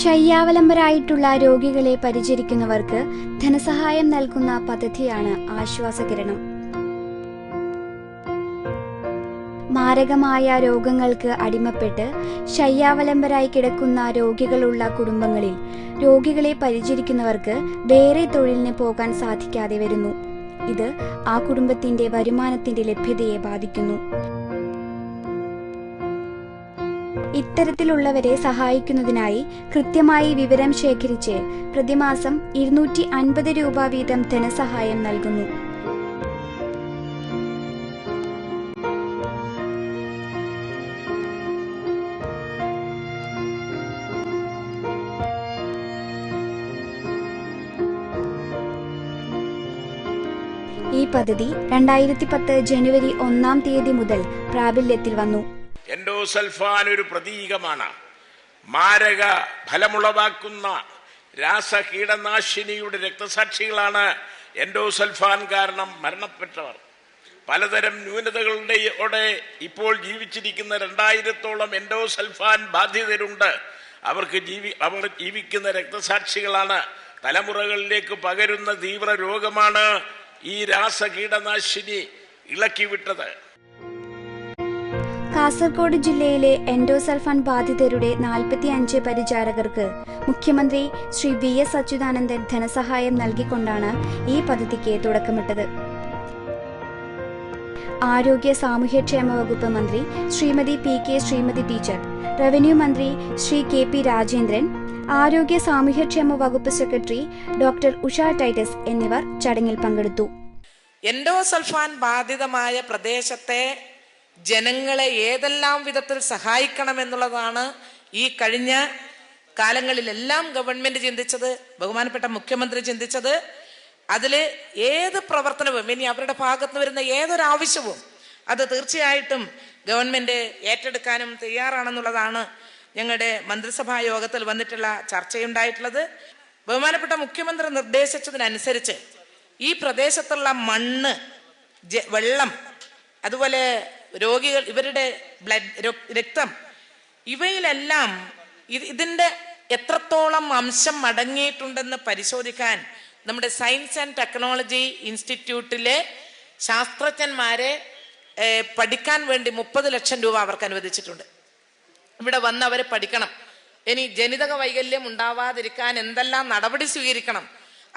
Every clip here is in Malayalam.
ശയ്യാവലംബരായിട്ടുള്ള രോഗികളെ പരിചരിക്കുന്നവർക്ക് ധനസഹായം നൽകുന്ന പദ്ധതിയാണ് ആശ്വാസകിരണം. മാരകമായ രോഗങ്ങൾക്ക് അടിമപ്പെട്ട് ശയ്യാവലംബരായി കിടക്കുന്ന രോഗികളുള്ള കുടുംബങ്ങളിൽ രോഗികളെ പരിചരിക്കുന്നവർക്ക് വേറെ തൊഴിലിന് പോകാൻ സാധിക്കാതെ വരുന്നു. ഇത് ആ കുടുംബത്തിന്റെ വരുമാനത്തിന്റെ ലഭ്യതയെ ബാധിക്കുന്നു. ഇത്തരത്തിലുള്ളവരെ സഹായിക്കുന്നതിനായി കൃത്യമായി വിവരം ശേഖരിച്ച് പ്രതിമാസം 250 രൂപ വീതം ധനസഹായം നൽകുന്നു. ഈ പദ്ധതി 2010 ജനുവരി 1 മുതൽ പ്രാബല്യത്തിൽ വന്നു. എൻഡോസൾഫാൻ ഒരു പ്രതീകമാണ്. മാരക ഫലമുളവാക്കുന്ന രാസകീടനാശിനിയുടെ രക്തസാക്ഷികളാണ് എൻഡോസൾഫാൻ കാരണം മരണപ്പെട്ടവർ. പലതരം ന്യൂനതകളുടെ ഇപ്പോൾ ജീവിച്ചിരിക്കുന്ന 2000-ഓളം എൻഡോസൾഫാൻ ബാധിതരുണ്ട്. അവർ ജീവിക്കുന്ന രക്തസാക്ഷികളാണ്. തലമുറകളിലേക്ക് പകരുന്ന തീവ്ര രോഗമാണ് ഈ രാസകീടനാശിനി ഇളക്കിവിട്ടത്. കാസർഗോഡ് ജില്ലയിലെ എൻഡോസൾഫാൻ ബാധിതരുടെ 45 പരിചാരകർക്ക് മുഖ്യമന്ത്രി ശ്രീ VS അച്യുതാനന്ദൻ ധനസഹായം നൽകിക്കൊണ്ടാണ് ഈ പദ്ധതിക്ക് തുടക്കമിട്ടത്. ആരോഗ്യ സാമൂഹ്യക്ഷേമ വകുപ്പ് മന്ത്രി Shrimati PK Shrimati teacher, revenue മന്ത്രി ശ്രീ KP രാജേന്ദ്രൻ, ആരോഗ്യ സാമൂഹ്യക്ഷേമ വകുപ്പ് സെക്രട്ടറി ഡോക്ടർ ഉഷ ടൈറ്റസ് എന്നിവർ ചടങ്ങിൽ പങ്കെടുത്തു. എൻഡോസൾഫാൻ ബാധിതമായ പ്രദേശത്തെ ജനങ്ങളെ ഏതെല്ലാം വിധത്തിൽ സഹായിക്കണമെന്നുള്ളതാണ് ഈ കഴിഞ്ഞ കാലങ്ങളിലെല്ലാം ഗവൺമെന്റ് ചിന്തിച്ചത്, ബഹുമാനപ്പെട്ട മുഖ്യമന്ത്രി ചിന്തിച്ചത്. അതിൽ ഏത് പ്രവർത്തനവും, ഇനി അവരുടെ ഭാഗത്ത് വരുന്ന ഏതൊരാവശ്യവും അത് തീർച്ചയായിട്ടും ഗവൺമെന്റ് ഏറ്റെടുക്കാനും തയ്യാറാണെന്നുള്ളതാണ് ഞങ്ങളുടെ മന്ത്രിസഭാ യോഗത്തിൽ വന്നിട്ടുള്ള ചർച്ചയുണ്ടായിട്ടുള്ളത്. ബഹുമാനപ്പെട്ട മുഖ്യമന്ത്രി നിർദ്ദേശിച്ചതിനനുസരിച്ച് ഈ പ്രദേശത്തുള്ള മണ്ണ്, വെള്ളം, അതുപോലെ രോഗികൾ, ഇവരുടെ രക്തം, ഇവയിലെല്ലാം ഇതിൻ്റെ എത്രത്തോളം അംശം അടങ്ങിയിട്ടുണ്ടെന്ന് പരിശോധിക്കാൻ നമ്മുടെ സയൻസ് ആൻഡ് ടെക്നോളജി ഇൻസ്റ്റിറ്റ്യൂട്ടിലെ ശാസ്ത്രജ്ഞന്മാരെ പഠിക്കാൻ വേണ്ടി 30 ലക്ഷം രൂപ അവർക്ക് അനുവദിച്ചിട്ടുണ്ട്. ഇവിടെ വന്ന് അവർ പഠിക്കണം. ഇനി ജനിതക വൈകല്യം ഉണ്ടാവാതിരിക്കാൻ എന്തെല്ലാം നടപടി സ്വീകരിക്കണം,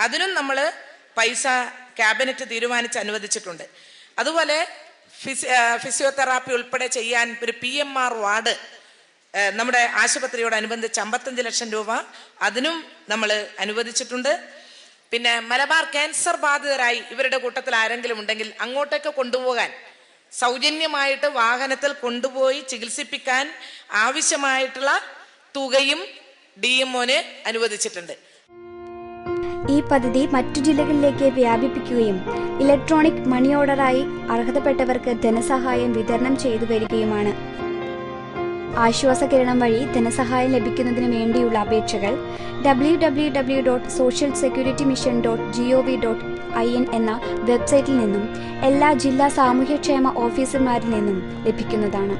അതിനും നമ്മൾ പൈസ ക്യാബിനറ്റ് തീരുമാനിച്ച് അനുവദിച്ചിട്ടുണ്ട്. അതുപോലെ ഫിസിയോതെറാപ്പി ഉൾപ്പെടെ ചെയ്യാൻ ഒരു PMR വാർഡ് നമ്മുടെ ആശുപത്രിയോടനുബന്ധിച്ച് 55 ലക്ഷം രൂപ അതിനും നമ്മൾ അനുവദിച്ചിട്ടുണ്ട്. പിന്നെ മലബാർ ക്യാൻസർ ബാധിതരായി ഇവരുടെ കൂട്ടത്തിൽ ആരെങ്കിലും ഉണ്ടെങ്കിൽ അങ്ങോട്ടേക്ക് കൊണ്ടുപോകാൻ, സൗജന്യമായിട്ട് വാഹനത്തിൽ കൊണ്ടുപോയി ചികിത്സിപ്പിക്കാൻ ആവശ്യമായിട്ടുള്ള തുകയും DMOന് അനുവദിച്ചിട്ടുണ്ട്. ഈ പദ്ധതി മറ്റു ജില്ലകളിലേക്ക് വ്യാപിപ്പിക്കുകയും ഇലക്ട്രോണിക് മണി ഓർഡറായി അർഹതപ്പെട്ടവർക്ക് ധനസഹായം വിതരണം ചെയ്തു വരികയുമാണ്. ആശ്വാസകിരണം വഴി ധനസഹായം ലഭിക്കുന്നതിന് വേണ്ടിയുള്ള അപേക്ഷകൾ www.socialsecuritymission.gov.in എന്ന വെബ്സൈറ്റിൽ നിന്നും എല്ലാ ജില്ലാ സാമൂഹ്യക്ഷേമ ഓഫീസർമാരിൽ നിന്നും ലഭിക്കുന്നതാണ്.